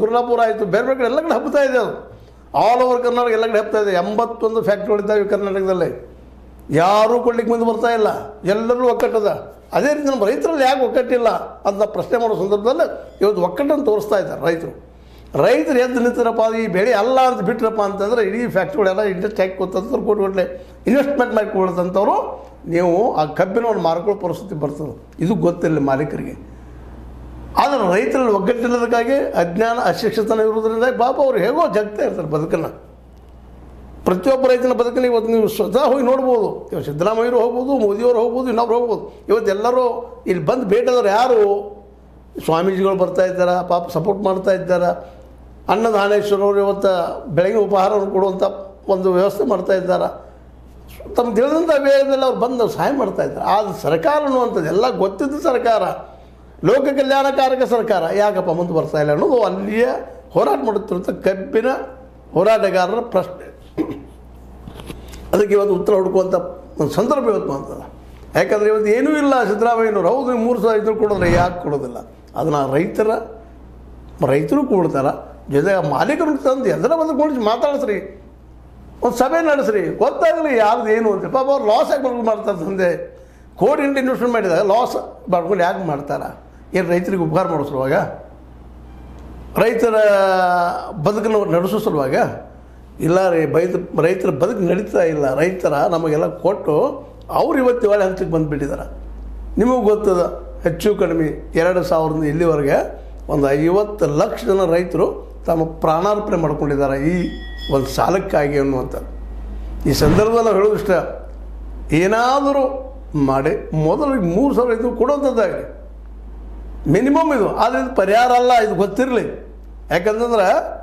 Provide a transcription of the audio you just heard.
ಗುರುಲಾಪುರ ಆಯಿತು, ಬೇರೆ ಬೇರೆ ಕಡೆ ಎಲ್ಲ ಕಡೆ ಹಬ್ಬುತ್ತಾ ಇದೆ. ಅದು ಆಲ್ ಓವರ್ ಕರ್ನಾಟಕ ಎಲ್ಲ ಕಡೆ ಹಬ್ತಾ ಇದೆ. 81 ಫ್ಯಾಕ್ಟ್ರಿಗಳಿದ್ದಾವೆ ಕರ್ನಾಟಕದಲ್ಲಿ. ಯಾರೂ ಕೊಡ್ಲಿಕ್ಕೆ ಮುಂದೆ ಬರ್ತಾ ಇಲ್ಲ, ಎಲ್ಲರೂ ಒಕ್ಕಟ್ಟದ. ಅದೇ ರೀತಿ ನಮ್ಮ ರೈತರಲ್ಲಿ ಯಾಕೆ ಒಕ್ಕಟ್ಟಿಲ್ಲ ಅಂತ ಪ್ರಶ್ನೆ ಮಾಡೋ ಸಂದರ್ಭದಲ್ಲಿ ಇವತ್ತು ಒಕ್ಕಟ್ಟನ್ನು ತೋರಿಸ್ತಾ ಇದ್ದಾರೆ ರೈತರು ಎದ್ದು ನಿಂತಿರಪ್ಪ, ಈ ಬೆಳೆ ಅಲ್ಲ ಅಂತ ಬಿಟ್ರಪ್ಪ ಅಂತಂದರೆ ಇಡೀ ಫ್ಯಾಕ್ಟ್ರಿಗಳೆಲ್ಲ ಇಂಟ್ರೆಸ್ಟ್ ಹಾಕಿ ಕೊತ್ತಂತವ್ರು ಕೋಟಿಗಟ್ಟಲೆ ಇನ್ವೆಸ್ಟ್ಮೆಂಟ್ ಮಾಡಿ ಕೊಡ್ತಂಥವ್ರು ನೀವು ಆ ಕಬ್ಬಿನವನ್ನು ಮಾರ್ಕೊಳ್ಳೋ ಪರಿಸ್ಥಿತಿ ಬರ್ತದೆ. ಇದು ಗೊತ್ತಿಲ್ಲ ಮಾಲೀಕರಿಗೆ. ಆದರೆ ರೈತರಲ್ಲಿ ಒಗ್ಗಟ್ಟಿಲ್ಲದಕ್ಕಾಗಿ ಅಜ್ಞಾನ ಅಶಿಕ್ಷಿತನ ಇರೋದ್ರಿಂದ ಪಾಪ ಅವ್ರು ಹೇಗೋ ಜಗ್ತಾ ಇರ್ತಾರೆ ಬದುಕನ್ನು. ಪ್ರತಿಯೊಬ್ಬ ರೈತನ ಬದುಕನ್ನು ಇವತ್ತು ನೀವು ಸ್ವತಃ ಹೋಗಿ ನೋಡ್ಬೋದು. ಇವಾಗ ಸಿದ್ದರಾಮಯ್ಯರು ಹೋಗ್ಬೋದು, ಮೋದಿಯವರು ಹೋಗ್ಬೋದು, ಇನ್ನೊಬ್ರು ಹೋಗ್ಬೋದು. ಇವತ್ತೆಲ್ಲರೂ ಇಲ್ಲಿ ಬಂದು ಭೇಟಿದವ್ರು ಯಾರು? ಸ್ವಾಮೀಜಿಗಳು ಬರ್ತಾ ಇದ್ದಾರೆ, ಪಾಪ ಸಪೋರ್ಟ್ ಮಾಡ್ತಾ ಇದ್ದಾರೆ. ಅನ್ನದಾನೇಶ್ವರವರು ಇವತ್ತು ಬೆಳಗ್ಗೆ ಉಪಹಾರವನ್ನು ಕೊಡುವಂಥ ಒಂದು ವ್ಯವಸ್ಥೆ ಮಾಡ್ತಾ ಇದ್ದಾರೆ. ತಮ್ಮ ತಿಳಿದಂಥ ವೇಳೆಯಲ್ಲಿ ಅವ್ರು ಬಂದು ಸಹಾಯ ಮಾಡ್ತಾ ಇದ್ದಾರೆ. ಆದರೆ ಸರ್ಕಾರ ಅನ್ನುವಂಥದ್ದು ಎಲ್ಲ ಗೊತ್ತಿದ್ದ ಸರ್ಕಾರ, ಲೋಕ ಕಲ್ಯಾಣಕಾರಕ ಸರ್ಕಾರ ಯಾಕಪ್ಪ ಮುಂದೆ ಬರ್ತಾ ಇಲ್ಲ ಅನ್ನೋದು ಅಲ್ಲಿಯೇ ಹೋರಾಟ ಮಾಡುತ್ತಿರುವಂಥ ಕಬ್ಬಿನ ಹೋರಾಟಗಾರರ ಪ್ರಶ್ನೆ. ಅದಕ್ಕೆ ಇವತ್ತು ಉತ್ತರ ಹುಡುಕುವಂಥ ಒಂದು ಸಂದರ್ಭ ಇವತ್ತು ಬಂತದ. ಯಾಕಂದರೆ ಇವತ್ತು ಏನೂ ಇಲ್ಲ ಸಿದ್ದರಾಮಯ್ಯನವರು. ಹೌದು 3,500 ಕೊಡೋದ್ರೆ ಯಾಕೆ ಕೊಡೋದಿಲ್ಲ? ಅದನ್ನು ರೈತರು ಕೊಡ್ತಾರೆ, ಜೊತೆಗೆ ಮಾಲೀಕರು ತಂದು ಎಲ್ಲರ ಬಂದು ಕುಳಿಸಿ ಮಾತಾಡಿಸ್ರಿ, ಒಂದು ಸಭೆ ನಡೆಸ್ರಿ, ಗೊತ್ತಾಗಲಿ ಯಾವ್ದು ಏನು ಅಂತ. ಪಾಪ ಅವ್ರು ಲಾಸ್ ಆಗಿ ಮಾಡ್ತಾರೆ. ತಂದೆ ಕೋಟಿ ಇಂಟು ಇನ್ವೆಸ್ಟ್ಮೆಂಟ್ ಮಾಡಿದಾಗ ಲಾಸ್ ಮಾಡ್ಕೊಂಡು ಯಾಕೆ ಮಾಡ್ತಾರೆ? ಏನು ರೈತರಿಗೆ ಉಪಕಾರ ಮಾಡೋ ಸಲುವಾಗ, ರೈತರ ಬದುಕನ್ನು ನಡೆಸೋ ಸಲುವಾಗ? ಇಲ್ಲ ರೀ, ರೈತರ ಬದುಕು ನಡೀತಾ ಇಲ್ಲ. ರೈತರ ನಮಗೆಲ್ಲ ಕೊಟ್ಟು ಅವ್ರು ಇವತ್ತು ಒಳ್ಳೆ ಹಂತಕ್ಕೆ ಬಂದುಬಿಟ್ಟಿದ್ದಾರೆ. ನಿಮಗೆ ಗೊತ್ತದ, ಹೆಚ್ಚು ಕಡಿಮೆ 2000ರಿಂದ ಇಲ್ಲಿವರೆಗೆ ಒಂದು 50 ಲಕ್ಷ ಜನ ರೈತರು ತಮ್ಮ ಪ್ರಾಣಾರ್ಪಣೆ ಮಾಡ್ಕೊಂಡಿದ್ದಾರೆ ಈ ಒಂದು ಸಾಲಕ್ಕಾಗಿ ಅನ್ನುವಂಥದ್ದು. ಈ ಸಂದರ್ಭದಲ್ಲಿ ನಾವು ಹೇಳೋದು ಇಷ್ಟ, ಏನಾದರೂ ಮಾಡಿ ಮೊದಲು 3,000 ಕೊಡುವಂಥದ್ದಾಗಲಿ ಮಿನಿಮಮ್ ಇದು. ಆದರೆ ಇದು ಪರಿಹಾರ ಅಲ್ಲ, ಇದು ಗೊತ್ತಿರಲಿ. ಯಾಕಂತಂದ್ರೆ